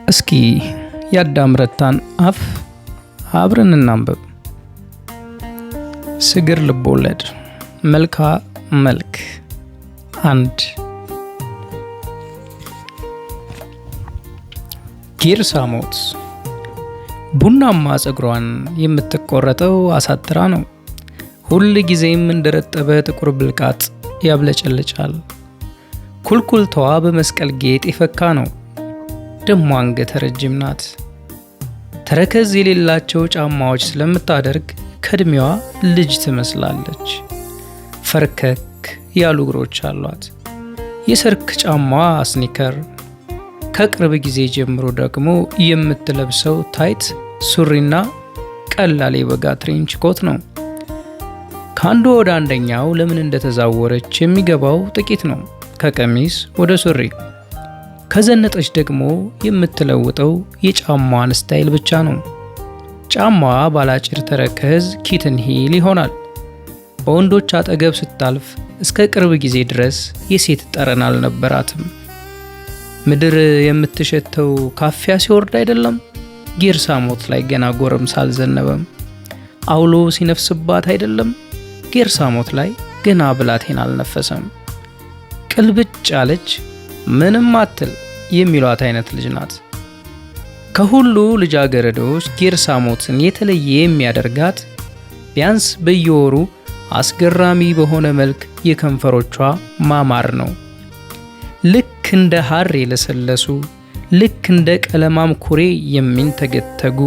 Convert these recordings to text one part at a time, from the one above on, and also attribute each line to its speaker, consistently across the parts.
Speaker 1: እስኪ የአዳም ረታን አፍ አብረን እናንብብ። ስግር ልቦለድ መልካ መልክ አንድ ጊርሳሞት ቡናማ ፀጉሯን የምትቆረጠው አሳጥራ ነው። ሁል ጊዜም እንደረጠበ ጥቁር ብልቃጥ ያብለጨልጫል። ኩልኩልታዋ በመስቀል ጌጥ የፈካ ነው። ደሞ አንገተ ረጅም ናት። ተረከዝ የሌላቸው ጫማዎች ስለምታደርግ ከእድሜዋ ልጅ ትመስላለች። ፈርከክ ያሉ እግሮች አሏት። የሰርክ ጫማዋ ስኒከር፣ ከቅርብ ጊዜ ጀምሮ ደግሞ የምትለብሰው ታይት ሱሪና ቀላል የበጋ ትሬንች ኮት ነው። ከአንዱ ወደ አንደኛው ለምን እንደተዛወረች የሚገባው ጥቂት ነው። ከቀሚስ ወደ ሱሪ ከዘነጠች ደግሞ የምትለውጠው የጫማዋን ስታይል ብቻ ነው። ጫማዋ ባላጭር ተረከዝ ኪትን ሂል ይሆናል። በወንዶች አጠገብ ስታልፍ እስከ ቅርብ ጊዜ ድረስ የሴት ጠረን አልነበራትም። ምድር የምትሸተው ካፊያ ሲወርድ አይደለም። ጌርሳሞት ላይ ገና ጎረምሳ አልዘነበም። አውሎ ሲነፍስባት አይደለም። ጌርሳሞት ላይ ገና ብላቴን አልነፈሰም። ቅልብጭ አለች ምንም አትል የሚሏት አይነት ልጅ ናት። ከሁሉ ልጃገረዶች ጌርሳሞትን የተለየ የሚያደርጋት ቢያንስ በየወሩ አስገራሚ በሆነ መልክ የከንፈሮቿ ማማር ነው። ልክ እንደ ሐር የለሰለሱ፣ ልክ እንደ ቀለማም ኩሬ የሚንተገተጉ፣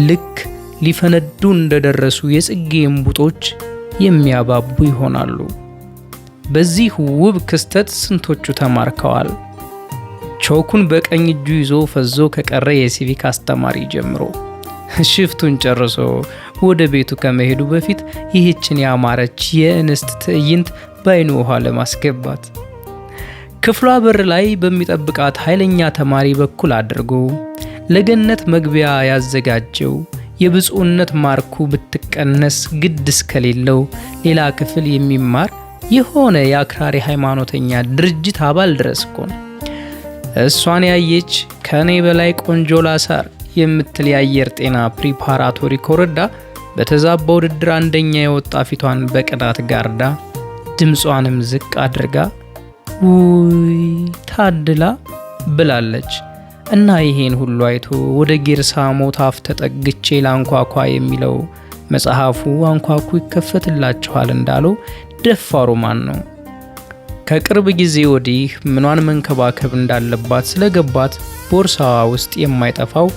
Speaker 1: ልክ ሊፈነዱ እንደደረሱ የጽጌ እምቡጦች የሚያባቡ ይሆናሉ። በዚህ ውብ ክስተት ስንቶቹ ተማርከዋል። ቾኩን በቀኝ እጁ ይዞ ፈዞ ከቀረ የሲቪክ አስተማሪ ጀምሮ ሽፍቱን ጨርሶ ወደ ቤቱ ከመሄዱ በፊት ይህችን ያማረች የእንስት ትዕይንት በአይኑ ውሃ ለማስገባት ክፍሏ በር ላይ በሚጠብቃት ኃይለኛ ተማሪ በኩል አድርጎ ለገነት መግቢያ ያዘጋጀው የብፁዕነት ማርኩ ብትቀነስ ግድ እስከሌለው ሌላ ክፍል የሚማር የሆነ የአክራሪ ሃይማኖተኛ ድርጅት አባል ድረስ እኮ ነው። እሷን ያየች ከኔ በላይ ቆንጆ ላሳር የምትል የአየር ጤና ፕሪፓራቶሪ ኮረዳ በተዛባ ውድድር አንደኛ የወጣ ፊቷን በቅናት ጋርዳ ድምጿንም ዝቅ አድርጋ ውይ ታድላ ብላለች። እና ይሄን ሁሉ አይቶ ወደ ጌርሳሞት አፍ ተጠግቼ ላንኳኳ የሚለው መጽሐፉ አንኳኩ ይከፈትላችኋል እንዳለው ደፋሩ ማን ነው? ከቅርብ ጊዜ ወዲህ ምኗን መንከባከብ እንዳለባት ስለገባት ቦርሳዋ ውስጥ የማይጠፋው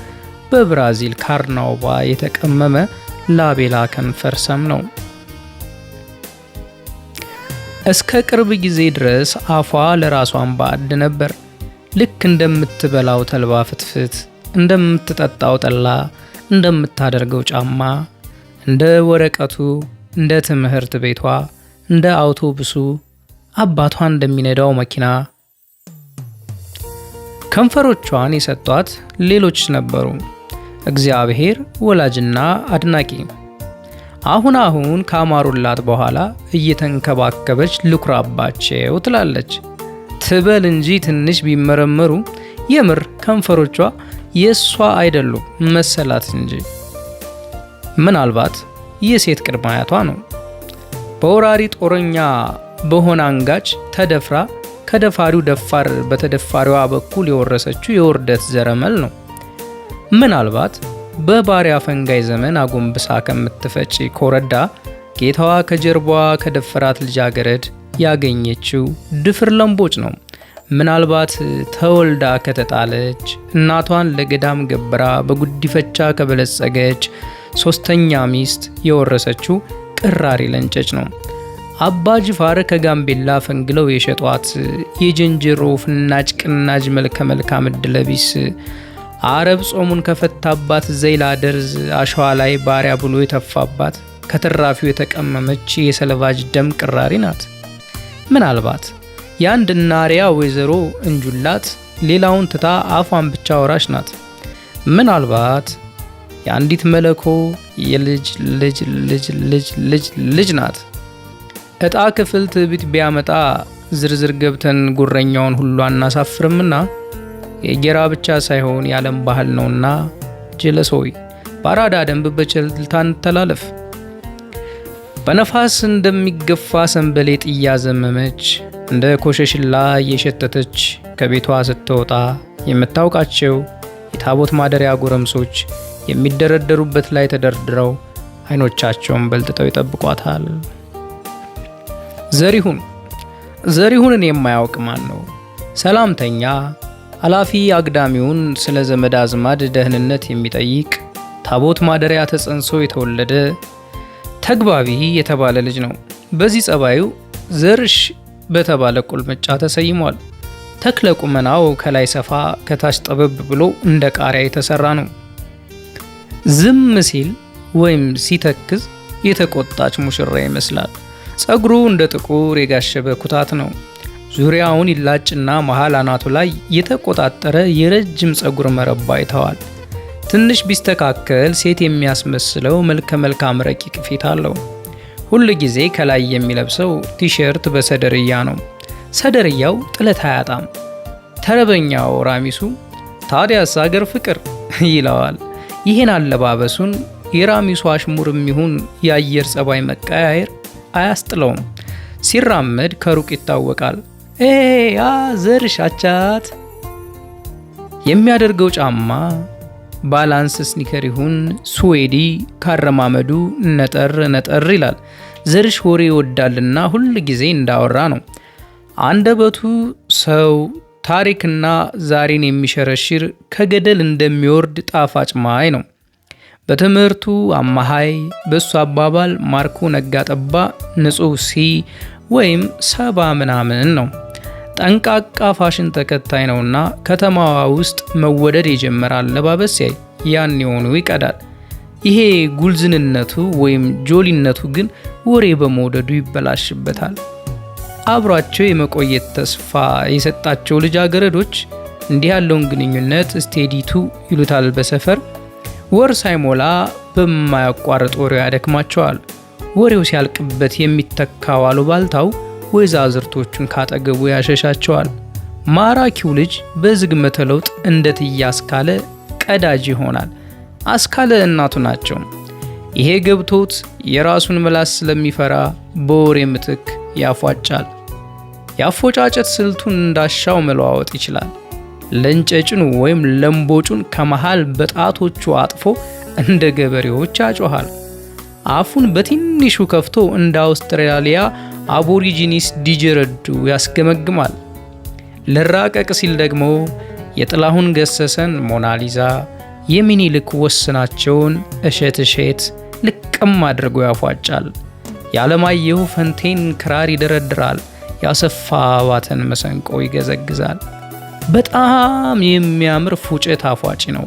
Speaker 1: በብራዚል ካርናቫ የተቀመመ ላቤላ ከንፈር ሰም ነው። እስከ ቅርብ ጊዜ ድረስ አፏ ለራሷን ባዕድ ነበር። ልክ እንደምትበላው ተልባ ፍትፍት፣ እንደምትጠጣው ጠላ፣ እንደምታደርገው ጫማ፣ እንደ ወረቀቱ፣ እንደ ትምህርት ቤቷ፣ እንደ አውቶቡሱ፣ አባቷ እንደሚነዳው መኪና። ከንፈሮቿን የሰጧት ሌሎች ነበሩ። እግዚአብሔር ወላጅና አድናቂ። አሁን ካማሩላት በኋላ እየተንከባከበች ልኩራባቸው ትላለች። ትበል እንጂ ትንሽ ቢመረመሩ የምር ከንፈሮቿ የሷ አይደሉም መሰላት እንጂ። ምናልባት የሴት ቅድመ አያቷ ነው። በወራሪ ጦረኛ በሆነ አንጋች ተደፍራ ከደፋሪው ደፋር በተደፋሪዋ በኩል የወረሰችው የውርደት ዘረመል ነው። ምናልባት በባሪያ ፈንጋይ ዘመን አጎንብሳ ከምትፈጭ ኮረዳ ጌታዋ ከጀርባዋ ከደፈራት ልጃገረድ ያገኘችው ድፍር ለምቦጭ ነው። ምናልባት ተወልዳ ከተጣለች እናቷን ለገዳም ገብራ በጉዲፈቻ ከበለጸገች ሶስተኛ ሚስት የወረሰችው ቅራሪ ለንጨጭ ነው። አባ ጅፋር ከጋምቤላ ፈንግለው የሸጧት የጀንጀሮ ፍናጭ ቅናጅ መልከ መልካም ዕድለቢስ አረብ ጾሙን ከፈታባት ዘይላ ደርዝ አሸዋ ላይ ባሪያ ብሎ የተፋባት ከተራፊው የተቀመመች የሰለቫጅ ደም ቅራሪ ናት። ምናልባት የአንድ ናሪያ ወይዘሮ እንጁላት ሌላውን ትታ አፏን ብቻ ወራሽ ናት። ምናልባት የአንዲት መለኮ የልጅ ልጅ ልጅ ልጅ ልጅ ልጅ ናት። እጣ ክፍል ትዕቢት ቢያመጣ ዝርዝር ገብተን ጉረኛውን ሁሉ አናሳፍርምና የጌራ ብቻ ሳይሆን የዓለም ባህል ነውና ጀለሶይ በአራዳ ደንብ በቸልታ እንተላለፍ። በነፋስ እንደሚገፋ ሰንበሌጥ እያዘመመች እንደ ኮሸሽላ እየሸተተች ከቤቷ ስትወጣ የምታውቃቸው የታቦት ማደሪያ ጎረምሶች የሚደረደሩበት ላይ ተደርድረው አይኖቻቸውን በልጥጠው ይጠብቋታል። ዘሪሁንን የማያውቅ ማን ነው? ሰላምተኛ ኃላፊ አግዳሚውን ስለ ዘመድ አዝማድ ደህንነት የሚጠይቅ ታቦት ማደሪያ ተጸንሶ የተወለደ ተግባቢ የተባለ ልጅ ነው። በዚህ ጸባዩ ዘርሽ በተባለ ቁልምጫ ተሰይሟል። ተክለ ቁመናው ከላይ ሰፋ ከታች ጠበብ ብሎ እንደ ቃሪያ የተሰራ ነው። ዝም ሲል ወይም ሲተክዝ የተቆጣች ሙሽራ ይመስላል። ጸጉሩ እንደ ጥቁር የጋሸበ ኩታት ነው። ዙሪያውን ይላጭና መሃል አናቱ ላይ የተቆጣጠረ የረጅም ጸጉር መረባ ይተዋል። ትንሽ ቢስተካከል ሴት የሚያስመስለው መልከ መልካም ረቂቅ ፊት አለው። ሁል ጊዜ ከላይ የሚለብሰው ቲሸርት በሰደርያ ነው። ሰደርያው ጥለት አያጣም። ተረበኛው ራሚሱ ታዲያስ አገር ፍቅር ይለዋል። ይህን አለባበሱን የራሚሱ አሽሙርም ይሁን የአየር ጸባይ መቀያየር አያስጥለውም። ሲራመድ ከሩቅ ይታወቃል። ያ ዘርሽ አቻት የሚያደርገው ጫማ ባላንስ ስኒከር ይሁን ስዌዲ ካረማመዱ ነጠር ይላል። ዘርሽ ወሬ ይወዳልና ሁል ጊዜ እንዳወራ ነው። አንደበቱ ሰው ታሪክና ዛሬን የሚሸረሽር ከገደል እንደሚወርድ ጣፋጭ ማይ ነው። በትምህርቱ አማሃይ፣ በሱ አባባል ማርኮ ነጋጠባ ንጹህ ሲ ወይም ሰባ ምናምን ነው። ጠንቃቃ ፋሽን ተከታይ ነውና ከተማዋ ውስጥ መወደድ የጀመረ አለባበስ ሲያይ ያን የሆኑ ይቀዳል። ይሄ ጉልዝንነቱ ወይም ጆሊነቱ ግን ወሬ በመውደዱ ይበላሽበታል። አብሯቸው የመቆየት ተስፋ የሰጣቸው ልጃገረዶች እንዲህ ያለውን ግንኙነት ስቴዲቱ ይሉታል በሰፈር። ወር ሳይሞላ በማያቋርጥ ወሬው ያደክማቸዋል። ወሬው ሲያልቅበት የሚተካው አሉባልታው ወይዛዝርቶቹን ካጠገቡ ያሸሻቸዋል። ማራኪው ልጅ በዝግመተ ለውጥ እንደትያ አስካለ ቀዳጅ ይሆናል። አስካለ እናቱ ናቸው። ይሄ ገብቶት የራሱን ምላስ ስለሚፈራ በወሬ ምትክ ያፏጫል። ያፎጫጨት ስልቱን እንዳሻው መለዋወጥ ይችላል። ለንጨጩን ወይም ለምቦጩን ከመሃል በጣቶቹ አጥፎ እንደ ገበሬዎች ያጮሃል። አፉን በትንሹ ከፍቶ እንደ አውስትራሊያ አቦሪጂኒስ ዲጀረዱ ያስገመግማል። ለራቀቅ ሲል ደግሞ የጥላሁን ገሰሰን ሞናሊዛ፣ የሚኒልክ ወስናቸውን እሸት ልቅም አድርጎ ያፏጫል። የዓለማየሁ ፈንቴን ክራር ይደረድራል። ያሰፋ ባተን መሰንቆ ይገዘግዛል። በጣም የሚያምር ፉጨት አፏጭ ነው።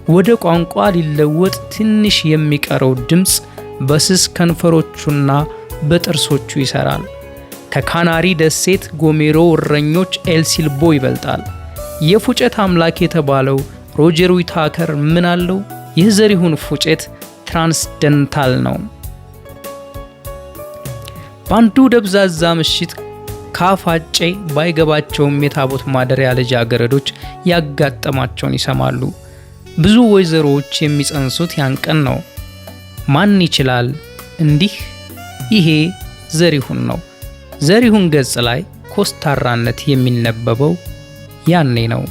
Speaker 1: ወደ ቋንቋ ሊለወጥ ትንሽ የሚቀረው ድምፅ በስስ ከንፈሮቹና በጥርሶቹ ይሰራል። ከካናሪ ደሴት ጎሜሮ እረኞች ኤልሲልቦ ይበልጣል። የፉጨት አምላክ የተባለው ሮጀር ዊታከር ምን አለው? የዘሪሁን ፉጨት ትራንስደንታል ነው። በአንዱ ደብዛዛ ምሽት ካፋጬ ባይገባቸውም የታቦት ማደሪያ ልጃገረዶች ያጋጠማቸውን ይሰማሉ። ብዙ ወይዘሮዎች የሚጸንሱት ያን ቀን ነው። ማን ይችላል እንዲህ? ይሄ ዘሪሁን ነው። ዘሪሁን ገጽ ላይ ኮስታራነት የሚነበበው ያኔ ነው።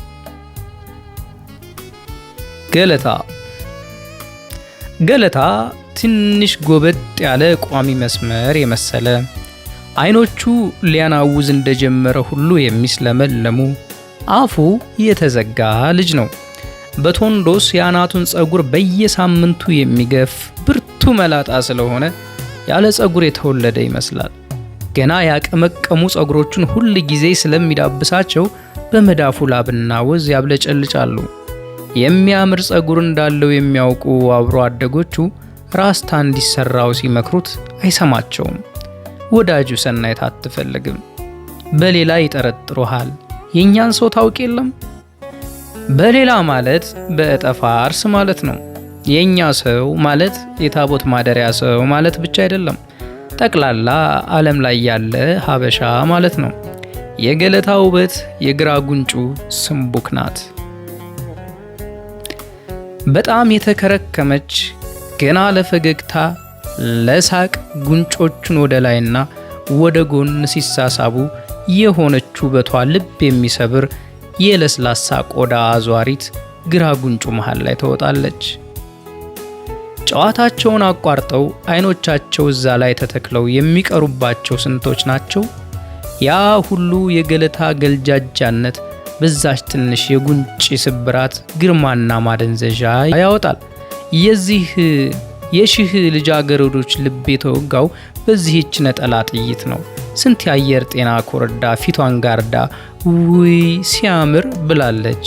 Speaker 1: ገለታ ትንሽ ጎበጥ ያለ ቋሚ መስመር የመሰለ አይኖቹ ሊያናውዝ እንደጀመረ ሁሉ የሚስለመለሙ አፉ የተዘጋ ልጅ ነው። በቶንዶስ የአናቱን ጸጉር በየሳምንቱ የሚገፍ ብርቱ መላጣ ስለሆነ ያለ ጸጉር የተወለደ ይመስላል። ገና ያቀመቀሙ ጸጉሮቹን ሁል ጊዜ ስለሚዳብሳቸው በመዳፉ ላብና ወዝ ያብለጨልጫሉ። የሚያምር ጸጉር እንዳለው የሚያውቁ አብሮ አደጎቹ ራስታ እንዲሰራው ሲመክሩት አይሰማቸውም። ወዳጁ ሰናይት አትፈልግም። በሌላ ይጠረጥሩሃል። የኛን ሰው ታውቅ የለም? በሌላ ማለት በእጠፋርስ ማለት ነው። የኛ ሰው ማለት የታቦት ማደሪያ ሰው ማለት ብቻ አይደለም። ጠቅላላ ዓለም ላይ ያለ ሀበሻ ማለት ነው። የገለታ ውበት የግራ ጉንጩ ስንቡክ ናት። በጣም የተከረከመች ገና ለፈገግታ ለሳቅ ጉንጮቹን ወደ ላይና ወደ ጎን ሲሳሳቡ የሆነች ውበቷ ልብ የሚሰብር የለስላሳ ቆዳ አዟሪት ግራ ጉንጩ መሃል ላይ ተወጣለች። ጨዋታቸውን አቋርጠው አይኖቻቸው እዛ ላይ ተተክለው የሚቀሩባቸው ስንቶች ናቸው? ያ ሁሉ የገለታ ገልጃጃነት በዛች ትንሽ የጉንጭ ስብራት ግርማና ማደንዘዣ ያወጣል። የሺህ ልጃገረዶች ልብ የተወጋው በዚህች ነጠላ ጥይት ነው። ስንት የአየር ጤና ኮረዳ ፊቷን ጋርዳ ውይ ሲያምር ብላለች።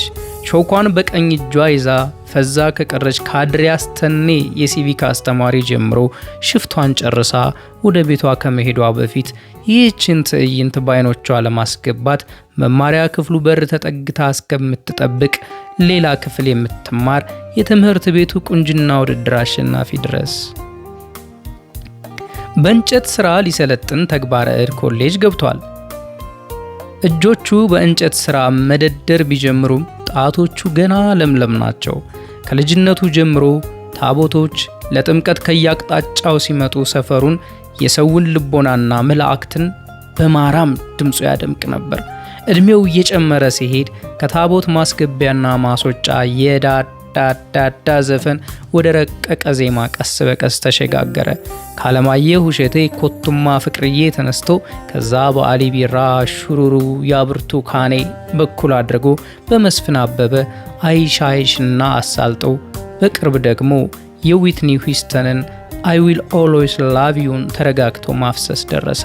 Speaker 1: ሾኳን በቀኝ እጇ ይዛ ፈዛ ከቀረች ከአድሪያስ ተኔ የሲቪክ አስተማሪ ጀምሮ ሽፍቷን ጨርሳ ወደ ቤቷ ከመሄዷ በፊት ይህችን ትዕይንት ባይኖቿ ለማስገባት መማሪያ ክፍሉ በር ተጠግታ እስከምትጠብቅ ሌላ ክፍል የምትማር የትምህርት ቤቱ ቁንጅና ውድድር አሸናፊ ድረስ በእንጨት ስራ ሊሰለጥን ተግባረ ዕድ ኮሌጅ ገብቷል። እጆቹ በእንጨት ስራ መደደር ቢጀምሩም ጣቶቹ ገና ለምለም ናቸው። ከልጅነቱ ጀምሮ ታቦቶች ለጥምቀት ከያቅጣጫው ሲመጡ ሰፈሩን የሰውን ልቦናና መላእክትን በማራም ድምፁ ያደምቅ ነበር። እድሜው እየጨመረ ሲሄድ ከታቦት ማስገቢያና ማስወጫ የዳዳዳዳ ዘፈን ወደ ረቀቀ ዜማ ቀስ በቀስ ተሸጋገረ። ካለማየሁ እሸቴ ኮቱማ ፍቅርዬ ተነስቶ ከዛ በአሊ ቢራ ሹሩሩ ያብርቱካኔ በኩል አድርጎ በመስፍን አበበ አይሻይሽና አሳልጠው በቅርብ ደግሞ የዊትኒ ሂውስተንን አይ ዊል ኦልዌይስ ላቭ ዩን ተረጋግቶ ማፍሰስ ደረሰ።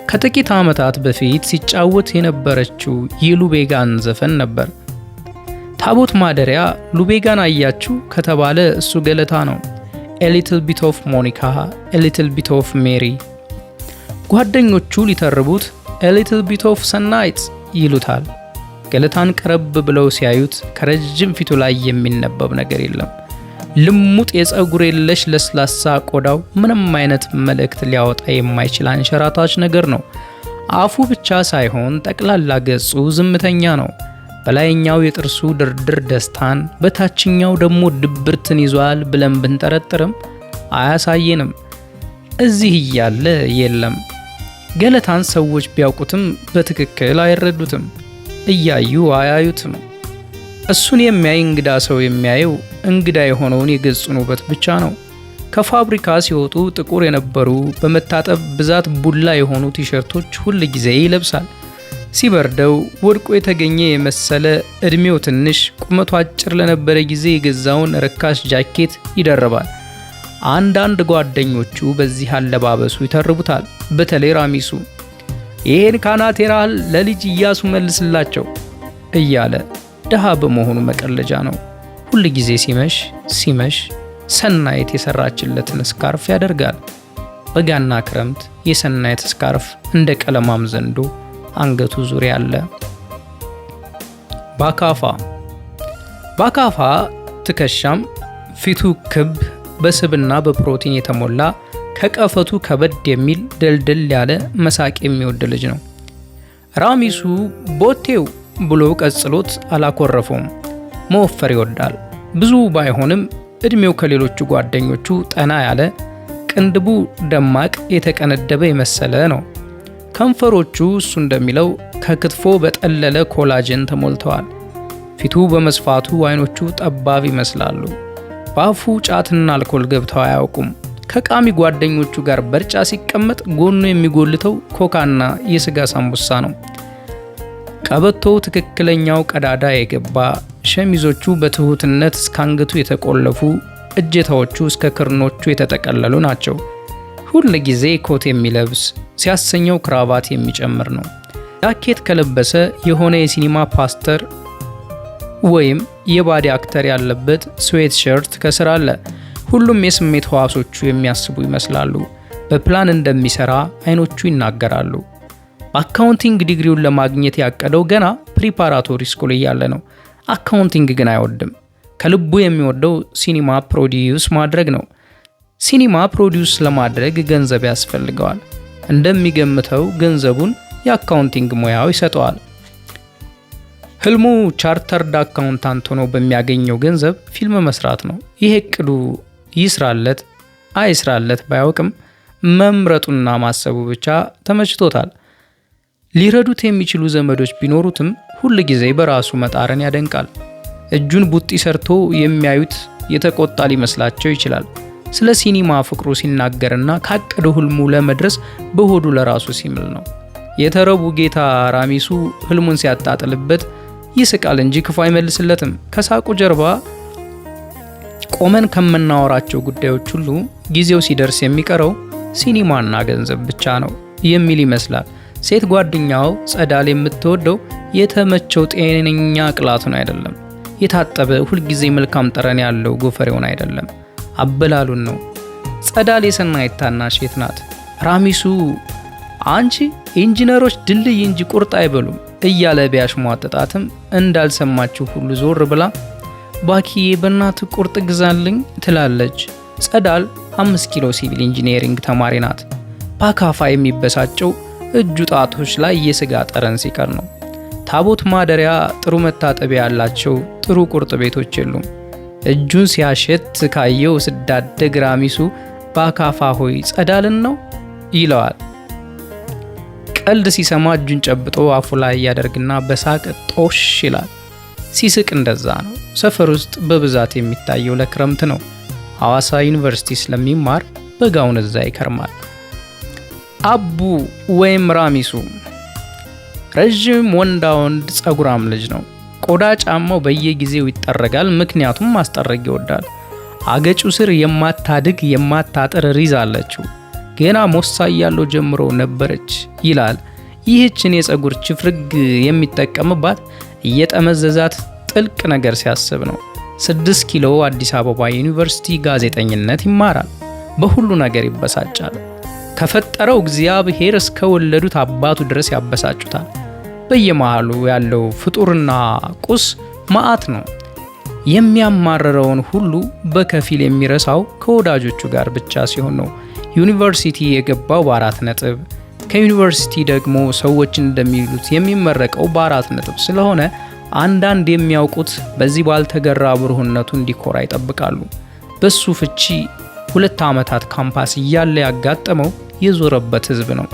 Speaker 1: ከጥቂት ዓመታት በፊት ሲጫወት የነበረችው የሉቤጋን ዘፈን ነበር። ታቦት ማደሪያ ሉቤጋን አያችሁ ከተባለ እሱ ገለታ ነው። a little bit of monica, a little bit of mary። ጓደኞቹ ሊተርቡት a little bit of ሰናይት ይሉታል። ገለታን ቀረብ ብለው ሲያዩት ከረጅም ፊቱ ላይ የሚነበብ ነገር የለም። ልሙጥ የፀጉር የለሽ ለስላሳ ቆዳው ምንም አይነት መልእክት ሊያወጣ የማይችል አንሸራታች ነገር ነው። አፉ ብቻ ሳይሆን ጠቅላላ ገጹ ዝምተኛ ነው። በላይኛው የጥርሱ ድርድር ደስታን፣ በታችኛው ደግሞ ድብርትን ይዟል ብለን ብንጠረጥርም አያሳየንም። እዚህ እያለ የለም። ገለታን ሰዎች ቢያውቁትም በትክክል አይረዱትም። እያዩ አያዩትም። እሱን የሚያይ እንግዳ ሰው የሚያየው እንግዳ የሆነውን የገጹን ውበት ብቻ ነው። ከፋብሪካ ሲወጡ ጥቁር የነበሩ በመታጠብ ብዛት ቡላ የሆኑ ቲሸርቶች ሁል ጊዜ ይለብሳል። ሲበርደው ወድቆ የተገኘ የመሰለ እድሜው ትንሽ ቁመቱ አጭር ለነበረ ጊዜ የገዛውን ርካሽ ጃኬት ይደርባል። አንዳንድ ጓደኞቹ በዚህ አለባበሱ ይተርቡታል። በተለይ ራሚሱ ይሄን ካናቴራል ለልጅ እያሱ መልስላቸው እያለ ደሃ በመሆኑ መቀለጃ ነው። ሁል ጊዜ ሲመሽ ሰናይት የሰራችለትን ስካርፍ ያደርጋል። በጋና ክረምት የሰናይት ስካርፍ እንደ ቀለማም ዘንዶ አንገቱ ዙሪያ አለ። ባካፋ ትከሻም ፊቱ ክብ በስብና በፕሮቲን የተሞላ ከቀፈቱ ከበድ የሚል ደልደል ያለ መሳቅ የሚወድ ልጅ ነው። ራሚሱ ቦቴው ብሎ ቀጽሎት አላኮረፈውም። መወፈር ይወዳል። ብዙ ባይሆንም እድሜው ከሌሎቹ ጓደኞቹ ጠና ያለ፣ ቅንድቡ ደማቅ የተቀነደበ የመሰለ ነው። ከንፈሮቹ እሱ እንደሚለው ከክትፎ በጠለለ ኮላጅን ተሞልተዋል። ፊቱ በመስፋቱ አይኖቹ ጠባብ ይመስላሉ። በአፉ ጫትና አልኮል ገብተው አያውቁም። ከቃሚ ጓደኞቹ ጋር በርጫ ሲቀመጥ ጎኑ የሚጎልተው ኮካና የስጋ ሳምቡሳ ነው። ቀበቶው ትክክለኛው ቀዳዳ የገባ፣ ሸሚዞቹ በትሁትነት እስከ አንገቱ የተቆለፉ፣ እጀታዎቹ እስከ ክርኖቹ የተጠቀለሉ ናቸው። ሁል ጊዜ ኮት የሚለብስ ሲያሰኘው ክራቫት የሚጨምር ነው። ጃኬት ከለበሰ የሆነ የሲኒማ ፓስተር ወይም የባዲ አክተር ያለበት ስዌት ሸርት ከስር አለ። ሁሉም የስሜት ህዋሶቹ የሚያስቡ ይመስላሉ። በፕላን እንደሚሰራ አይኖቹ ይናገራሉ። አካውንቲንግ ዲግሪውን ለማግኘት ያቀደው ገና ፕሪፓራቶሪ ስኩል እያለ ነው። አካውንቲንግ ግን አይወድም። ከልቡ የሚወደው ሲኒማ ፕሮዲዩስ ማድረግ ነው። ሲኒማ ፕሮዲዩስ ለማድረግ ገንዘብ ያስፈልገዋል። እንደሚገምተው ገንዘቡን የአካውንቲንግ ሙያው ይሰጠዋል። ህልሙ ቻርተርድ አካውንታንት ሆኖ በሚያገኘው ገንዘብ ፊልም መስራት ነው። ይሄ እቅዱ ይስራለት አይስራለት ባያውቅም መምረጡና ማሰቡ ብቻ ተመችቶታል። ሊረዱት የሚችሉ ዘመዶች ቢኖሩትም ሁል ጊዜ በራሱ መጣርን ያደንቃል። እጁን ቡጢ ሰርቶ የሚያዩት የተቆጣ ሊመስላቸው ይችላል። ስለ ሲኒማ ፍቅሩ ሲናገርና ካቀደው ህልሙ ለመድረስ በሆዱ ለራሱ ሲምል ነው። የተረቡ ጌታ ራሚሱ ህልሙን ሲያጣጥልበት ይስቃል እንጂ ክፉ አይመልስለትም። ከሳቁ ጀርባ ቆመን ከምናወራቸው ጉዳዮች ሁሉ ጊዜው ሲደርስ የሚቀረው ሲኒማና ገንዘብ ብቻ ነው የሚል ይመስላል። ሴት ጓደኛው ጸዳል የምትወደው የተመቸው ጤነኛ ቅላቱን አይደለም፣ የታጠበ ሁልጊዜ መልካም ጠረን ያለው ጎፈሬውን አይደለም፣ አበላሉን ነው። ጸዳል የሰናይት ታናሽ ሴት ናት። ራሚሱ አንቺ ኢንጂነሮች ድልድይ እንጂ ቁርጥ አይበሉም እያለ ቢያሽሟጥጣትም እንዳልሰማችሁ ሁሉ ዞር ብላ ባኪዬ በእናት ቁርጥ ግዛልኝ ትላለች። ጸዳል 5 ኪሎ ሲቪል ኢንጂነሪንግ ተማሪ ናት። በአካፋ የሚበሳጨው እጁ ጣቶች ላይ የስጋ ጠረን ሲቀር ነው። ታቦት ማደሪያ ጥሩ መታጠቢያ ያላቸው ጥሩ ቁርጥ ቤቶች የሉም። እጁን ሲያሸት ካየው ስዳደግ ራሚሱ በአካፋ ሆይ ጸዳልን ነው ይለዋል። ቀልድ ሲሰማ እጁን ጨብጦ አፉ ላይ ያደርግና በሳቅ ጦሽ ይላል። ሲስቅ እንደዛ ነው። ሰፈር ውስጥ በብዛት የሚታየው ለክረምት ነው። ሐዋሳ ዩኒቨርሲቲ ስለሚማር በጋውን እዛ ይከርማል። አቡ ወይም ራሚሱ ረዥም ወንዳ ወንድ ጸጉራም ልጅ ነው። ቆዳ ጫማው በየጊዜው ይጠረጋል፣ ምክንያቱም ማስጠረግ ይወዳል። አገጩ ስር የማታድግ የማታጥር ሪዝ አለችው። ገና ሞሳ ያለው ጀምሮ ነበረች ይላል። ይህችን የጸጉር ችፍርግ የሚጠቀምባት እየጠመዘዛት ጥልቅ ነገር ሲያስብ ነው። 6 ኪሎ አዲስ አበባ ዩኒቨርሲቲ ጋዜጠኝነት ይማራል። በሁሉ ነገር ይበሳጫል። ከፈጠረው እግዚአብሔር እስከ ወለዱት አባቱ ድረስ ያበሳጩታል። በየመሃሉ ያለው ፍጡርና ቁስ መዓት ነው። የሚያማረረውን ሁሉ በከፊል የሚረሳው ከወዳጆቹ ጋር ብቻ ሲሆን ነው። ዩኒቨርሲቲ የገባው በ4 ነጥብ፣ ከዩኒቨርሲቲ ደግሞ ሰዎች እንደሚሉት የሚመረቀው በ4 ነጥብ ስለሆነ አንዳንድ የሚያውቁት በዚህ ባልተገራ ብሩህነቱ እንዲኮራ ይጠብቃሉ። በሱ ፍቺ 2 ዓመታት ካምፓስ እያለ ያጋጠመው የዞረበት ህዝብ ነው።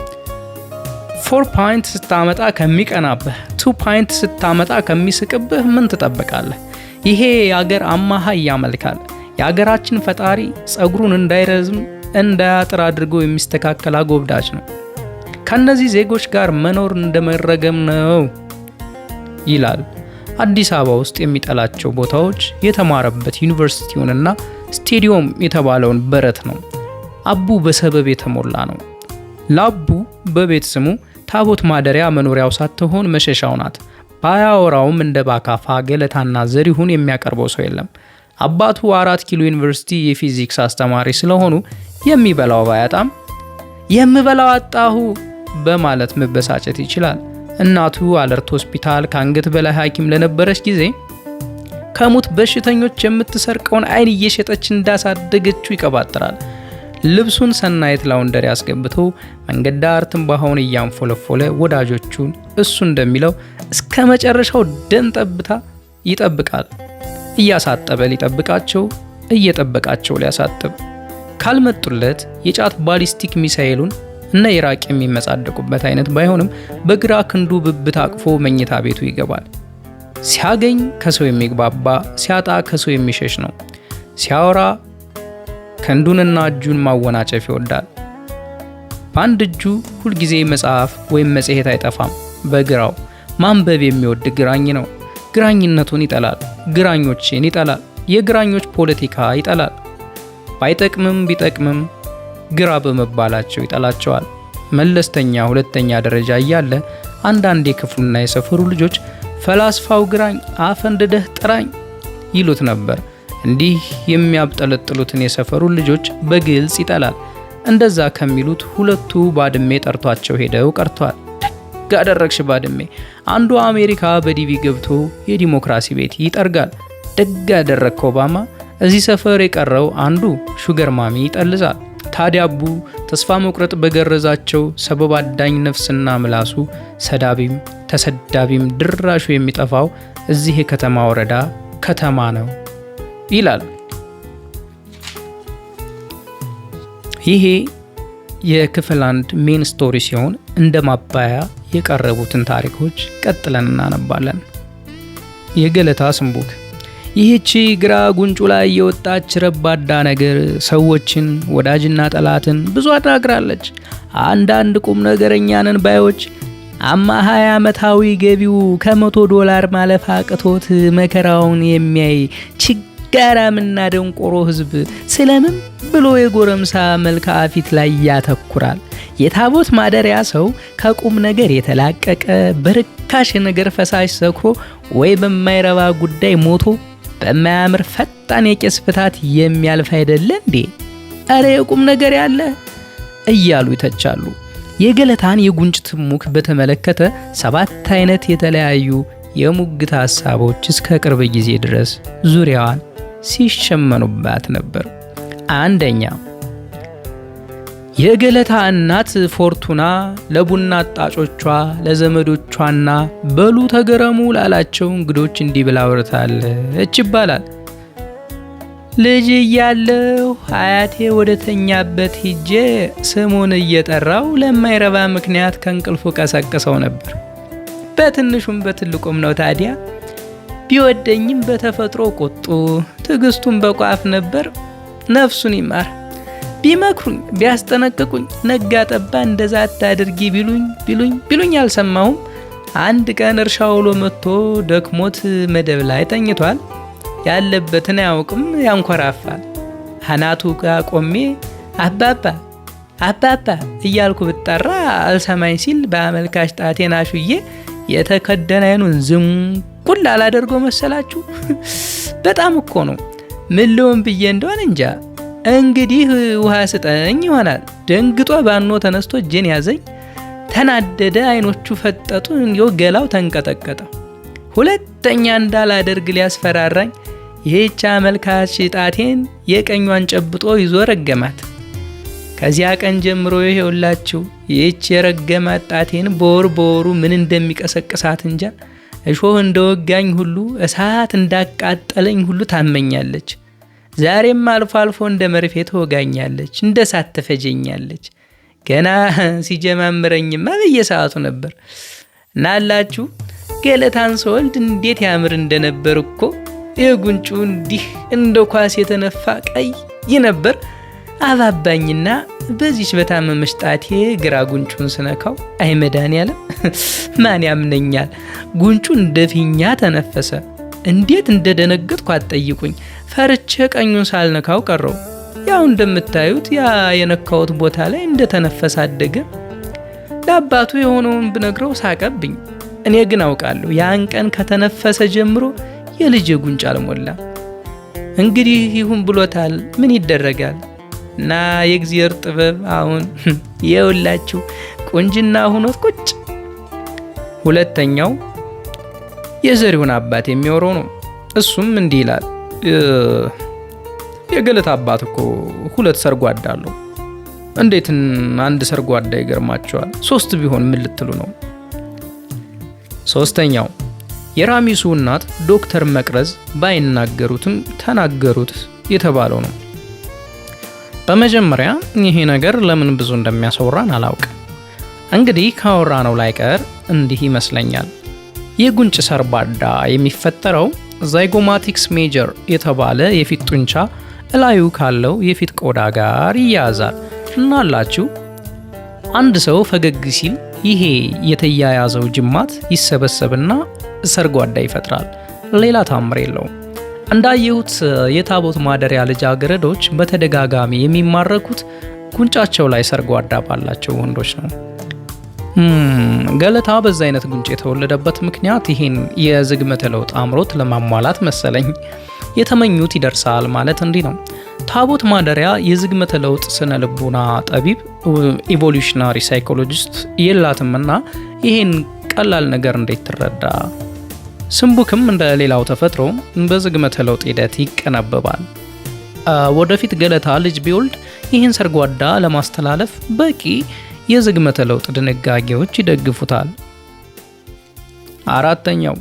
Speaker 1: 4 ፓይንት ስታመጣ ከሚቀናብህ 2 ፓይንት ስታመጣ ከሚስቅብህ ምን ትጠብቃለህ? ይሄ የአገር አማሃ ያመልካል። የአገራችን ፈጣሪ ጸጉሩን እንዳይረዝም እንዳያጥር አድርጎ የሚስተካከል አጎብዳጅ ነው። ከነዚህ ዜጎች ጋር መኖር እንደመረገም ነው ይላል። አዲስ አበባ ውስጥ የሚጠላቸው ቦታዎች የተማረበት ዩኒቨርሲቲውንና ስቴዲዮም የተባለውን በረት ነው። አቡ በሰበብ የተሞላ ነው። ለአቡ በቤት ስሙ ታቦት ማደሪያ መኖሪያው ሳትሆን መሸሻው ናት። ባያወራውም እንደ ባካፋ ገለታና ዘሪሁን የሚያቀርበው ሰው የለም። አባቱ 4 ኪሎ ዩኒቨርሲቲ የፊዚክስ አስተማሪ ስለሆኑ የሚበላው ባያጣም የምበላው አጣሁ በማለት መበሳጨት ይችላል። እናቱ አለርት ሆስፒታል ከአንገት በላይ ሐኪም ለነበረች ጊዜ ከሙት በሽተኞች የምትሰርቀውን አይን እየሸጠች እንዳሳደገችው ይቀባጥራል። ልብሱን ሰናይት ላውንደሪ አስገብቶ መንገድ ዳር ትንባሆውን እያንፎለፎለ ወዳጆቹን እሱ እንደሚለው እስከ መጨረሻው ደም ጠብታ ይጠብቃል። እያሳጠበ ሊጠብቃቸው፣ እየጠበቃቸው ሊያሳጥብ። ካልመጡለት የጫት ባሊስቲክ ሚሳኤሉን እነ ኢራቅ የሚመጻደቁበት አይነት ባይሆንም በግራ ክንዱ ብብት አቅፎ መኝታ ቤቱ ይገባል። ሲያገኝ ከሰው የሚግባባ፣ ሲያጣ ከሰው የሚሸሽ ነው። ሲያወራ ክንዱንና እጁን ማወናጨፍ ይወዳል። በአንድ እጁ ሁልጊዜ መጽሐፍ ወይም መጽሔት አይጠፋም። በግራው ማንበብ የሚወድ ግራኝ ነው። ግራኝነቱን ይጠላል። ግራኞችን ይጠላል። የግራኞች ፖለቲካ ይጠላል። ባይጠቅምም ቢጠቅምም ግራ በመባላቸው ይጠላቸዋል። መለስተኛ 2ኛ ደረጃ እያለ አንዳንድ የክፍሉና የሰፈሩ ልጆች ፈላስፋው ግራኝ አፈንድደህ ጥራኝ ይሉት ነበር። እንዲህ የሚያብጠለጥሉትን የሰፈሩ ልጆች በግልጽ ይጠላል። እንደዛ ከሚሉት 2ቱ ባድሜ ጠርቷቸው ሄደው ቀርቷል። ደግ አደረግሽ ባድሜ። አንዱ አሜሪካ በዲቪ ገብቶ የዲሞክራሲ ቤት ይጠርጋል። ደግ ያደረግከው ኦባማ። እዚህ ሰፈር የቀረው አንዱ ሹገር ማሚ ይጠልዛል። ታዲያ አቡ ተስፋ መቁረጥ በገረዛቸው ሰበብ አዳኝ ነፍስና ምላሱ ሰዳቢም ተሰዳቢም ድራሹ የሚጠፋው እዚህ የከተማ ወረዳ ከተማ ነው ይላል። ይሄ የክፍል 1 ሜን ስቶሪ ሲሆን እንደ ማባያ የቀረቡትን ታሪኮች ቀጥለን እናነባለን። የገለታ ስንቡክ። ይህቺ ግራ ጉንጩ ላይ የወጣች ረባዳ ነገር ሰዎችን ወዳጅና ጠላትን ብዙ አናግራለች። አንዳንድ ቁም ነገረኛንን ባዮች 20 ዓመታዊ ገቢው $100 ማለፍ አቅቶት መከራውን የሚያይ ችጋራምና ደንቆሮ ህዝብ ስለምን ብሎ የጎረምሳ መልክዓ ፊት ላይ ያተኩራል። የታቦት ማደሪያ ሰው ከቁም ነገር የተላቀቀ በርካሽ ነገር ፈሳሽ ሰክሮ ወይ በማይረባ ጉዳይ ሞቶ በማያምር ፈጣን የቄስ ፍታት የሚያልፍ አይደለ እንዴ? አረ የቁም ነገር ያለ እያሉ ይተቻሉ። የገለታን የጉንጭ ትሙክ በተመለከተ 7 አይነት የተለያዩ የሙግት ሐሳቦች እስከ ቅርብ ጊዜ ድረስ ዙሪያዋን ሲሸመኑባት ነበር። አንደኛ፣ የገለታ እናት ፎርቱና ለቡና አጣጮቿ ለዘመዶቿና በሉ ተገረሙ ላላቸው እንግዶች እንዲህ ብላ አውርታለች ይባላል። ልጅ እያለሁ አያቴ ወደ ተኛበት ሂጄ ስሙን እየጠራው ለማይረባ ምክንያት ከእንቅልፉ ቀሰቅሰው ነበር። በትንሹም በትልቁም ነው ታዲያ። ቢወደኝም በተፈጥሮ ቁጡ፣ ትዕግስቱን በቋፍ ነበር። ነፍሱን ይማር። ቢመክሩኝ ቢያስጠነቅቁኝ ነጋ ጠባ እንደዛ አታድርጊ ቢሉኝ አልሰማሁም። አንድ ቀን እርሻ ውሎ መጥቶ ደክሞት መደብ ላይ ተኝቷል። ያለበትን አያውቅም፣ ያንኮራፋል። አናቱ ጋር ቆሜ አባባ እያልኩ ብጠራ አልሰማኝ ሲል በአመልካች ጣቴን አሹዬ የተከደነ አይኑን ዝንቁል አላደርገው መሰላችሁ? በጣም እኮ ነው። ምን ልሆን ብዬ እንደሆነ እንጃ። እንግዲህ ውሃ ስጠኝ ይሆናል። ደንግጦ ባኖ ተነስቶ እጄን ያዘኝ። ተናደደ፣ አይኖቹ ፈጠጡ፣ እንዲሁ ገላው ተንቀጠቀጠ። ሁለተኛ እንዳላደርግ ሊያስፈራራኝ ይህች አመልካች ጣቴን የቀኟን ጨብጦ ይዞ ረገማት። ከዚያ ቀን ጀምሮ ይሄውላችሁ ይህች የረገማት ጣቴን በወሩ ምን እንደሚቀሰቅሳት እንጃ። እሾህ እንደወጋኝ ሁሉ እሳት እንዳቃጠለኝ ሁሉ ታመኛለች። ዛሬም አልፎ አልፎ እንደ መርፌ ትወጋኛለች፣ እንደ እሳት ትፈጀኛለች። ገና ሲጀማምረኝማ በየሰዓቱ ነበር። እናላችሁ ገለታን ስወልድ እንዴት ያምር እንደነበር እኮ። የጉንጩ እንዲህ እንደ ኳስ የተነፋ ቀይ ነበር። አባባኝና በዚች በታመመች ጣቴ ግራ ጉንጩን ስነካው አይ መድኃኒዓለም ማን ያምነኛል? ጉንጩ እንደ ፊኛ ተነፈሰ። እንዴት እንደደነገጥኩ አትጠይቁኝ። ፈርቼ ቀኙን ሳልነካው ቀረው። ያው እንደምታዩት ያ የነካውት ቦታ ላይ እንደተነፈሰ አደገ። ለአባቱ የሆነውን ብነግረው ሳቀብኝ። እኔ ግን አውቃለሁ ያን ቀን ከተነፈሰ ጀምሮ የልጅ ጉንጭ አልሞላ። እንግዲህ ይሁን ብሎታል፣ ምን ይደረጋል? እና የእግዚአብሔር ጥበብ አሁን የውላችሁ ቁንጅና ሆኖት ቁጭ። ሁለተኛው የዘሪሁን አባት የሚወረው ነው። እሱም እንዲህ ይላል። የገለታ አባት እኮ 2 ሰርጓዳ አለው። እንዴት አንድ ሰርጓዳ ይገርማቸዋል? 3 ቢሆን ምን ልትሉ ነው? ሶስተኛው የራሚሱ እናት ዶክተር መቅረዝ ባይናገሩትም ተናገሩት የተባለው ነው። በመጀመሪያ ይሄ ነገር ለምን ብዙ እንደሚያስወራን አላውቅም። እንግዲህ ካወራ ነው ላይቀር እንዲህ ይመስለኛል። የጉንጭ ሰርባዳ የሚፈጠረው ዛይጎማቲክስ ሜጀር የተባለ የፊት ጡንቻ እላዩ ካለው የፊት ቆዳ ጋር ይያያዛል። እናላችሁ አንድ ሰው ፈገግ ሲል ይሄ የተያያዘው ጅማት ይሰበሰብና ሰርጓዳ ይፈጥራል። ሌላ ታምር የለውም። እንዳየሁት የታቦት ማደሪያ ልጃገረዶች በተደጋጋሚ የሚማረኩት ጉንጫቸው ላይ ሰርጓዳ ባላቸው ወንዶች ነው። ገለታ በዛ አይነት ጉንጭ የተወለደበት ምክንያት ይሄን የዝግመተ ለውጥ አምሮት ለማሟላት መሰለኝ። የተመኙት ይደርሳል ማለት እንዲህ ነው። ታቦት ማደሪያ የዝግመተ ለውጥ ስነ ልቡና ጠቢብ ኢቮሉሽናሪ ሳይኮሎጂስት የላትምና ይሄን ቀላል ነገር እንዴት ትረዳ? ስንቡክም እንደ ሌላው ተፈጥሮ በዝግመተ ለውጥ ሂደት ይቀነበባል። ወደፊት ገለታ ልጅ ቢወልድ ይህን ሰርጓዳ ለማስተላለፍ በቂ የዝግመተ ለውጥ ድንጋጌዎች ይደግፉታል። አራተኛው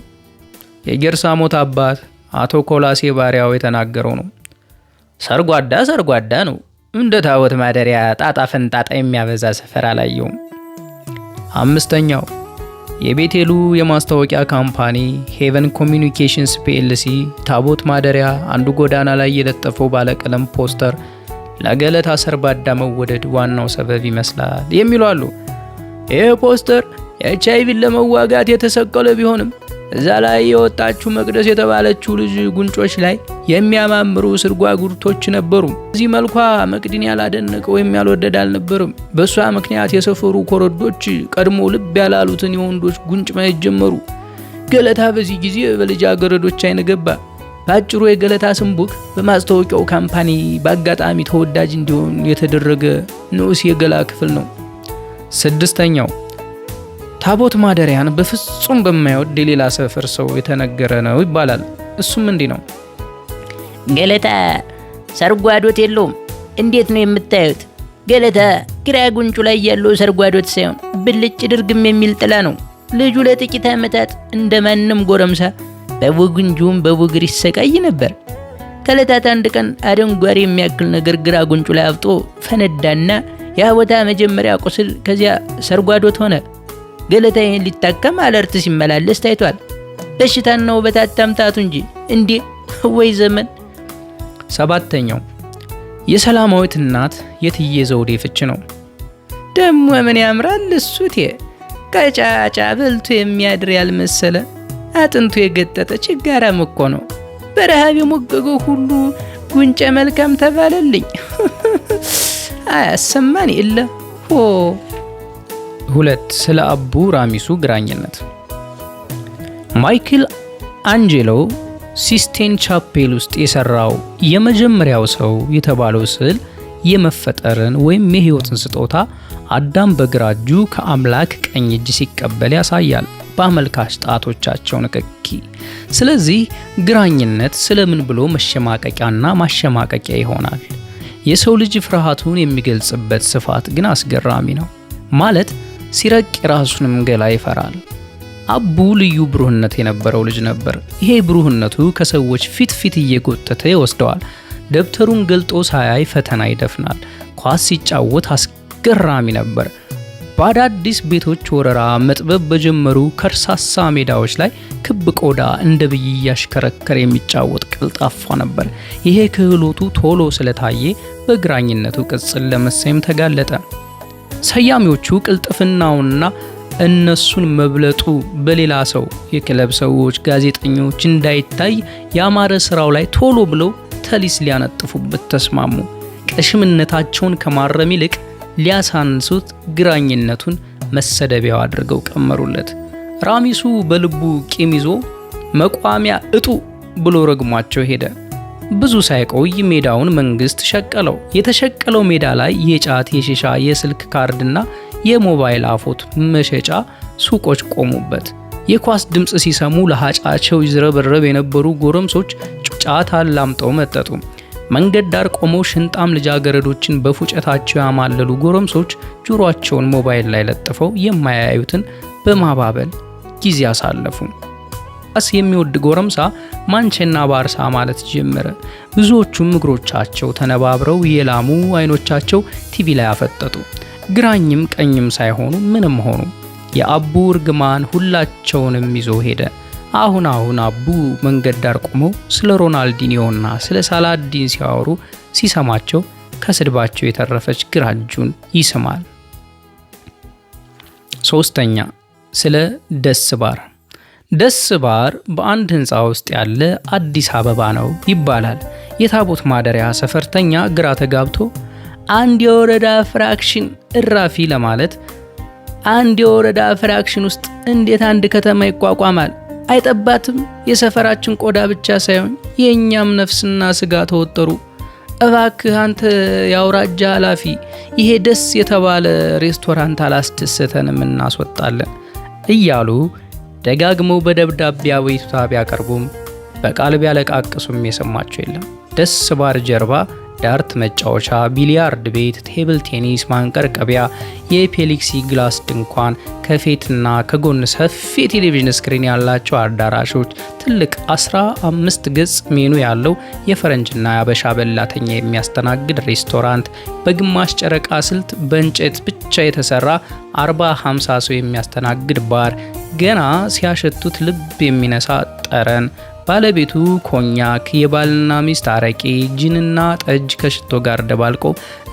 Speaker 1: የጌርሳሞት አባት አቶ ኮላሴ ባሪያው የተናገረው ነው። ሰርጓዳ ነው፣ እንደ ታቦት ማደሪያ ጣጣ ፈንጣጣ የሚያበዛ ሰፈር አላየውም። አምስተኛው የቤቴሉ የማስታወቂያ ካምፓኒ ሄቨን ኮሚኒኬሽንስ ፒኤልሲ ታቦት ማደሪያ አንዱ ጎዳና ላይ የለጠፈው ባለቀለም ፖስተር ለገለታ ሰርባዳ መወደድ ዋናው ሰበብ ይመስላል የሚሉ አሉ። ይህ ፖስተር የኤችአይቪን ለመዋጋት የተሰቀለ ቢሆንም እዛ ላይ የወጣችው መቅደስ የተባለችው ልጅ ጉንጮች ላይ የሚያማምሩ ስርጓጉርቶች ነበሩ። እዚህ መልኳ መቅዲን ያላደነቀ ወይም ያልወደድ አልነበርም። በእሷ ምክንያት የሰፈሩ ኮረዶች ቀድሞ ልብ ያላሉትን የወንዶች ጉንጭ ማየት ጀመሩ። ገለታ በዚህ ጊዜ በልጃገረዶች አይን ገባ። በአጭሩ የገለታ ስንቡክ በማስታወቂያው ካምፓኒ በአጋጣሚ ተወዳጅ እንዲሆን የተደረገ ንዑስ የገላ ክፍል ነው። ስድስተኛው ታቦት ማደሪያን በፍጹም በማይወድ የሌላ ሰፈር ሰው የተነገረ ነው ይባላል። እሱም እንዲህ ነው።
Speaker 2: ገለታ ሰርጓዶት የለውም። እንዴት ነው የምታዩት? ገለታ ግራ ጉንጩ ላይ ያለው ሰርጓዶት ሳይሆን ብልጭ ድርግም የሚል ጥላ ነው። ልጁ ለጥቂት ዓመታት እንደማንም ጎረምሳ በቡግንጁም በቡግር ይሰቃይ ነበር። ከዕለታት አንድ ቀን አደንጓሬ የሚያክል ነገር ግራ ጉንጩ ላይ አብጦ ፈነዳና ያ ቦታ መጀመሪያ ቁስል፣ ከዚያ ሰርጓዶት ሆነ። ገለታ ይህን ሊታከም አለርት ሲመላለስ ታይቷል። በሽታና ውበት አታምታቱ እንጂ እንዴ! ወይ ዘመን።
Speaker 1: ሰባተኛው የሰላማዊት እናት የትዬ ዘውዴ ፍች ነው።
Speaker 2: ደሞ ምን ያምራል እሱቴ! ቀጫጫ በልቶ የሚያድር ያልመሰለ አጥንቱ የገጠጠ ችጋራም እኮ ነው። በረሃብ የሞገገው ሁሉ ጉንጨ መልካም ተባለልኝ። አያሰማን የለ ሆ።
Speaker 1: 2 ስለ አቡ ራሚሱ ግራኝነት። ማይክል አንጄሎ ሲስቴን ቻፔል ውስጥ የሰራው የመጀመሪያው ሰው የተባለው ስዕል የመፈጠርን ወይም የህይወትን ስጦታ አዳም በግራ እጁ ከአምላክ ቀኝ እጅ ሲቀበል ያሳያል፣ በአመልካች ጣቶቻቸው ንክኪ። ስለዚህ ግራኝነት ስለምን ብሎ መሸማቀቂያና ማሸማቀቂያ ይሆናል? የሰው ልጅ ፍርሃቱን የሚገልጽበት ስፋት ግን አስገራሚ ነው። ማለት ሲረቅ የራሱንም ገላ ይፈራል። አቡ ልዩ ብሩህነት የነበረው ልጅ ነበር። ይሄ ብሩህነቱ ከሰዎች ፊት እየጎተተ ይወስደዋል። ደብተሩን ገልጦ ሳያይ ፈተና ይደፍናል። ኳስ ሲጫወት አስገራሚ ነበር። በአዳዲስ ቤቶች ወረራ መጥበብ በጀመሩ ከርሳሳ ሜዳዎች ላይ ክብ ቆዳ እንደ ብይ ያሽከረከር የሚጫወት ቀልጣፋ ነበር። ይሄ ክህሎቱ ቶሎ ስለታየ በግራኝነቱ ቅጽል ለመሰየም ተጋለጠ። ሰያሚዎቹ ቅልጥፍናውና እነሱን መብለጡ በሌላ ሰው የክለብ ሰዎች፣ ጋዜጠኞች እንዳይታይ ያማረ ስራው ላይ ቶሎ ብለው ተሊስ ሊያነጥፉበት ተስማሙ። ቀሽምነታቸውን ከማረም ይልቅ ሊያሳንሱት ግራኝነቱን መሰደቢያው አድርገው ቀመሩለት። ራሚሱ በልቡ ቂም ይዞ መቋሚያ እጡ ብሎ ረግሟቸው ሄደ። ብዙ ሳይቆይ ሜዳውን መንግስት ሸቀለው። የተሸቀለው ሜዳ ላይ የጫት፣ የሺሻ፣ የስልክ ካርድና የሞባይል አፎት መሸጫ ሱቆች ቆሙበት። የኳስ ድምጽ ሲሰሙ ለሃጫቸው ይዝረበረብ የነበሩ ጎረምሶች ጫት አላምጠው መጠጡ። መንገድ ዳር ቆመው ሽንጣም ልጃገረዶችን በፉጨታቸው ያማለሉ ጎረምሶች ጆሮአቸውን ሞባይል ላይ ለጥፈው የማያዩትን በማባበል ጊዜ አሳለፉ። ኳስ የሚወድ ጎረምሳ ማንቸና ባርሳ ማለት ጀመረ። ብዙዎቹም እግሮቻቸው ተነባብረው የላሙ አይኖቻቸው ቲቪ ላይ አፈጠጡ። ግራኝም ቀኝም ሳይሆኑ ምንም ሆኑ። የአቡ እርግማን ሁላቸውንም ይዞ ሄደ። አሁን አቡ መንገድ ዳር ቆመው ስለ ሮናልዲኒዮና ስለ ሳላዲን ሲያወሩ ሲሰማቸው ከስድባቸው የተረፈች ግራ እጁን ይስማል። 3ኛ ስለ ደስ ባር። ደስ ባር በአንድ ህንፃ ውስጥ ያለ አዲስ አበባ ነው ይባላል። የታቦት ማደሪያ ሰፈርተኛ ግራ ተጋብቶ አንድ የወረዳ ፍራክሽን እራፊ ለማለት አንድ የወረዳ ፍራክሽን ውስጥ እንዴት አንድ ከተማ ይቋቋማል? አይጠባትም? የሰፈራችን ቆዳ ብቻ ሳይሆን የኛም ነፍስና ስጋ ተወጠሩ። እባክህ አንተ ያውራጃ ኃላፊ ይሄ ደስ የተባለ ሬስቶራንት አላስደሰተንም እናስወጣለን እያሉ ደጋግመው በደብዳቤ አቤቱታ ቢያቀርቡም በቃል ቢያለቃቅሱም የሰማቸው የለም። ደስ ባር ጀርባ ዳርት መጫወቻ፣ ቢሊያርድ ቤት፣ ቴብል ቴኒስ፣ ማንቀርቀቢያ፣ የፔሊክሲ ግላስ ድንኳን፣ ከፊትና ከጎን ሰፊ የቴሌቪዥን ስክሪን ያላቸው አዳራሾች፣ ትልቅ 15 ገጽ ሜኑ ያለው የፈረንጅና የአበሻ በላተኛ የሚያስተናግድ ሬስቶራንት፣ በግማሽ ጨረቃ ስልት በእንጨት ብቻ የተሰራ 40-50 ሰው የሚያስተናግድ ባር፣ ገና ሲያሸቱት ልብ የሚነሳ ጠረን፣ ባለቤቱ ኮኛክ፣ የባልና ሚስት አረቄ፣ ጂንና ጠጅ ከሽቶ ጋር ደባልቆ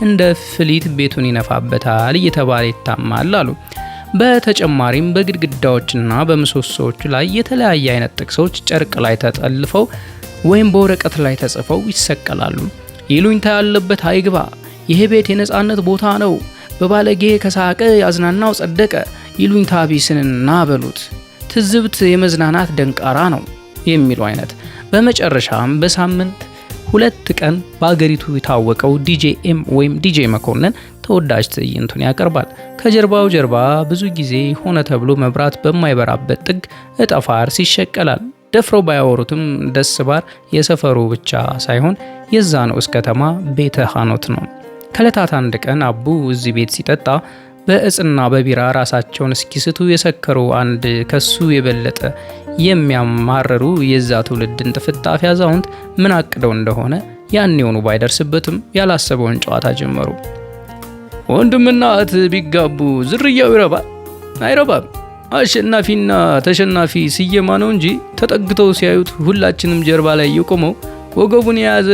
Speaker 1: እንደ ፍሊት ቤቱን ይነፋበታል እየተባለ ይታማል አሉ። በተጨማሪም በግድግዳዎችና በምሰሶዎች ላይ የተለያየ አይነት ጥቅሶች ጨርቅ ላይ ተጠልፈው ወይም በወረቀት ላይ ተጽፈው ይሰቀላሉ። ይሉኝታ ያለበት አይግባ፣ ይህ ቤት የነጻነት ቦታ ነው፣ በባለጌ ከሳቀ ያዝናናው ጸደቀ፣ ይሉኝታ ቢስንና በሉት፣ ትዝብት የመዝናናት ደንቃራ ነው የሚሉ አይነት። በመጨረሻም በሳምንት 2 ቀን በአገሪቱ የታወቀው ዲጄ ኤም ወይም ዲጄ መኮንን ተወዳጅ ትዕይንቱን ያቀርባል። ከጀርባው ጀርባ ብዙ ጊዜ ሆነ ተብሎ መብራት በማይበራበት ጥግ እጠፋር ይሸቀላል። ደፍረው ባያወሩትም ደስ ባር የሰፈሩ ብቻ ሳይሆን የዛ ነው እስከ ከተማ ቤተ ሃኖት ነው። ከዕለታት አንድ ቀን አቡ እዚህ ቤት ሲጠጣ በእጽና በቢራ ራሳቸውን እስኪስቱ የሰከሩ አንድ ከሱ የበለጠ የሚያማርሩ የዛ ትውልድ እንጥፍጣፊ አዛውንት ምን አቅደው እንደሆነ ያኔውኑ ባይደርስበትም ያላሰበውን ጨዋታ ጀመሩ። ወንድምና እህት ቢጋቡ ዝርያው ይረባል? አይረባም። አሸናፊና ተሸናፊ ስየማ ነው እንጂ ተጠግተው ሲያዩት ሁላችንም ጀርባ ላይ የቆመው ወገቡን የያዘ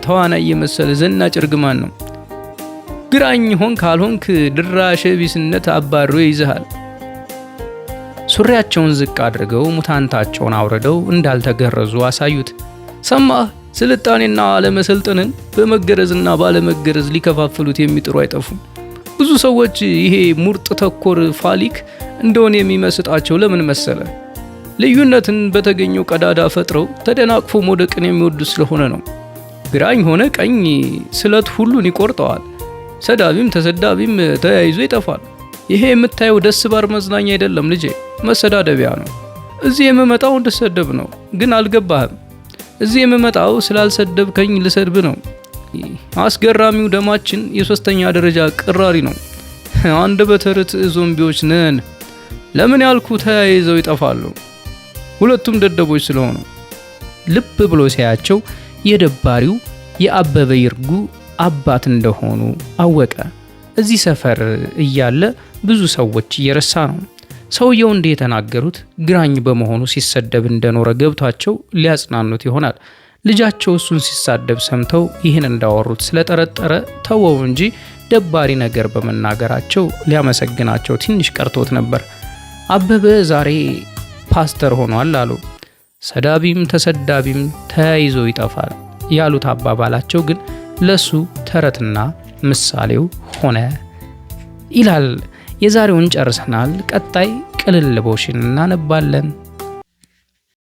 Speaker 1: ተዋናይ የመሰለ ዘናጭ እርግማን ነው። ግራኝ ሆን ካልሆንክ ድራሽ ቢስነት አባሮ ይይዝሃል። ሱሪያቸውን ዝቅ አድርገው ሙታንታቸውን አውርደው እንዳልተገረዙ አሳዩት። ሰማህ? ስልጣኔና አለመሰልጠንን በመገረዝና ባለመገረዝ ሊከፋፍሉት የሚጥሩ አይጠፉም። ብዙ ሰዎች ይሄ ሙርጥ ተኮር ፋሊክ እንደሆነ የሚመስጣቸው ለምን መሰለ? ልዩነትን በተገኘው ቀዳዳ ፈጥረው ተደናቅፎ መውደቅን የሚወዱ ስለሆነ ነው። ግራኝ ሆነ ቀኝ ስለት ሁሉን ይቆርጠዋል። ሰዳቢም ተሰዳቢም ተያይዞ ይጠፋል። ይሄ የምታየው ደስ ባር መዝናኛ አይደለም ልጄ፣ መሰዳደቢያ ነው። እዚህ የምመጣው እንድሰደብ ነው፣ ግን አልገባህም። እዚህ የምመጣው ስላልሰደብከኝ ልሰድብ ነው። አስገራሚው ደማችን የ3ኛ ደረጃ ቅራሪ ነው። አንደበተ ርቱዕ ዞምቢዎች ነን። ለምን ያልኩ ተያይዘው ይጠፋሉ፣ ሁለቱም ደደቦች ስለሆኑ። ልብ ብሎ ሲያያቸው የደባሪው የአበበ ይርጉ አባት እንደሆኑ አወቀ። እዚህ ሰፈር እያለ ብዙ ሰዎች እየረሳ ነው። ሰውየው እንደ የተናገሩት ግራኝ በመሆኑ ሲሰደብ እንደኖረ ገብቷቸው ሊያጽናኑት ይሆናል። ልጃቸው እሱን ሲሳደብ ሰምተው ይህን እንዳወሩት ስለጠረጠረ ተወው እንጂ ደባሪ ነገር በመናገራቸው ሊያመሰግናቸው ትንሽ ቀርቶት ነበር። አበበ ዛሬ ፓስተር ሆኗል አሉ። ሰዳቢም ተሰዳቢም ተያይዞ ይጠፋል ያሉት አባባላቸው ግን ለሱ ተረትና ምሳሌው ሆነ ይላል። የዛሬውን ጨርሰናል። ቀጣይ ቅልልቦሽን እናነባለን።